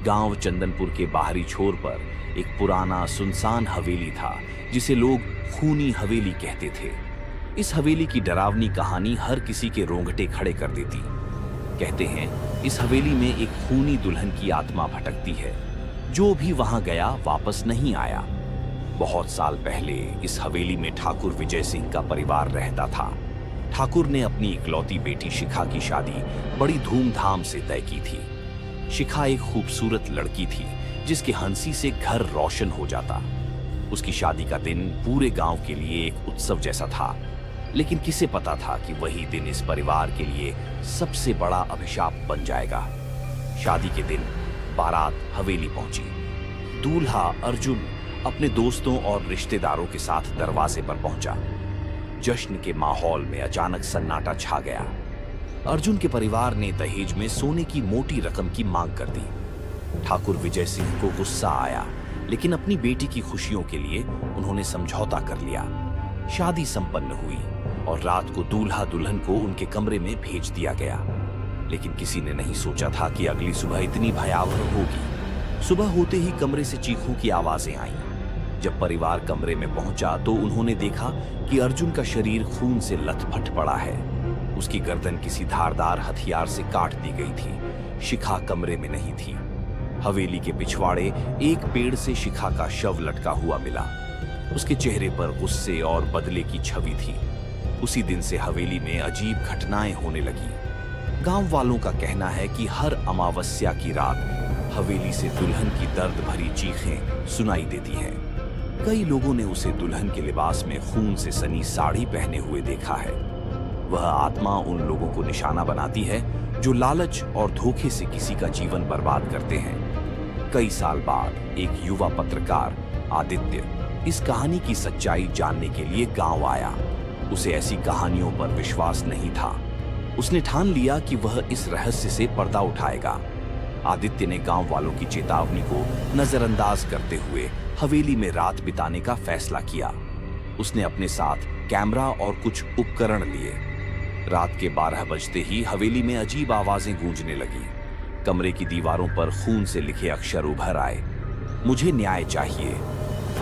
गांव चंदनपुर के बाहरी छोर पर एक पुराना सुनसान हवेली था जिसे लोग खूनी हवेली कहते थे। इस हवेली की डरावनी कहानी हर किसी के रोंगटे खड़े कर देती। कहते हैं इस हवेली में एक खूनी दुल्हन की आत्मा भटकती है। जो भी वहां गया वापस नहीं आया। बहुत साल पहले इस हवेली में ठाकुर विजय सिंह का परिवार रहता था। ठाकुर ने अपनी इकलौती बेटी शिखा की शादी बड़ी धूमधाम से तय की थी। शिखा एक खूबसूरत लड़की थी जिसके हंसी से घर रोशन हो जाता। उसकी शादी का दिन पूरे गांव के लिए एक उत्सव जैसा था, लेकिन किसे पता था कि वही दिन इस परिवार के लिए सबसे बड़ा अभिशाप बन जाएगा। शादी के दिन बारात हवेली पहुंची। दूल्हा अर्जुन अपने दोस्तों और रिश्तेदारों के साथ दरवाजे पर पहुंचा। जश्न के माहौल में अचानक सन्नाटा छा गया। अर्जुन के परिवार ने दहेज में सोने की मोटी रकम की मांग कर दी। ठाकुर विजय सिंह को गुस्सा आया, लेकिन अपनी बेटी की खुशियों के लिए उन्होंने समझौता कर लिया। शादी संपन्न हुई और रात को दूल्हा दुल्हन को उनके कमरे में भेज दिया गया। लेकिन किसी ने नहीं सोचा था कि अगली सुबह इतनी भयावह होगी। सुबह होते ही कमरे से चीखों की आवाजें आईं। जब परिवार कमरे में पहुंचा तो उन्होंने देखा कि अर्जुन का शरीर खून से लथपथ पड़ा है। उसकी गर्दन किसी धारदार हथियार से काट दी गई थी। शिखा कमरे में नहीं थी। हवेली के पिछवाड़े एक पेड़ से शिखा का शव लटका हुआ मिला। उसके चेहरे पर गुस्से और बदले की छवि थी। उसी दिन से हवेली में अजीब घटनाएं होने लगी। गांव वालों का कहना है कि हर अमावस्या की रात हवेली से दुल्हन की दर्द भरी चीखें सुनाई देती हैं। कई लोगों ने उसे दुल्हन के लिबास में खून से सनी साड़ी पहने हुए देखा है। वह आत्मा उन लोगों को निशाना बनाती है जो लालच और धोखे से किसी का जीवन बर्बाद करते हैं। कई साल बाद एक युवा पत्रकार आदित्य इस कहानी की सच्चाई जानने के लिए गांव आया। उसे ऐसी कहानियों पर विश्वास नहीं था। उसने ठान लिया कि वह इस रहस्य से पर्दा उठाएगा। आदित्य ने गांव वालों की चेतावनी को नजरअंदाज करते हुए हवेली में रात बिताने का फैसला किया। उसने अपने साथ कैमरा और कुछ उपकरण लिए। रात के 12 बजते ही हवेली में अजीब आवाजें गूंजने लगी। कमरे की दीवारों पर खून से लिखे अक्षर उभर आए। मुझे न्याय चाहिए।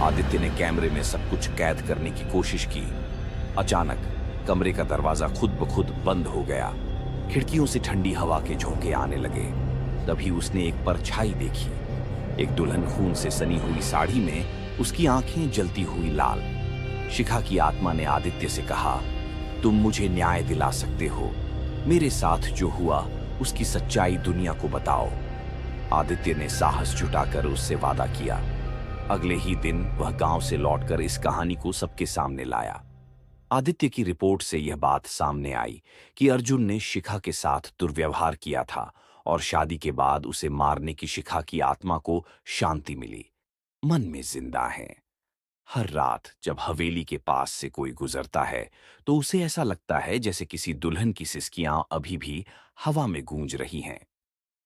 आदित्य ने कैमरे में सब कुछ कैद करने की कोशिश की। अचानक कमरे का दरवाजा खुद ब खुद बंद हो गया। खिड़कियों से ठंडी हवा के झोंके आने लगे। तभी उसने एक परछाई देखी। एक दुल्हन खून से सनी हुई साड़ी में, उसकी आंखें जलती हुई लाल। शिखा की आत्मा ने आदित्य से कहा, तुम मुझे न्याय दिला सकते हो। मेरे साथ जो हुआ उसकी सच्चाई दुनिया को बताओ। आदित्य ने साहस जुटाकर उससे वादा किया। अगले ही दिन वह गांव से लौटकर इस कहानी को सबके सामने लाया। आदित्य की रिपोर्ट से यह बात सामने आई कि अर्जुन ने शिखा के साथ दुर्व्यवहार किया था और शादी के बाद उसे मारने की शिखा की आत्मा को शांति मिली। मन में जिंदा है। हर रात जब हवेली के पास से कोई गुजरता है तो उसे ऐसा लगता है जैसे किसी दुल्हन की सिसकियां अभी भी हवा में गूंज रही हैं।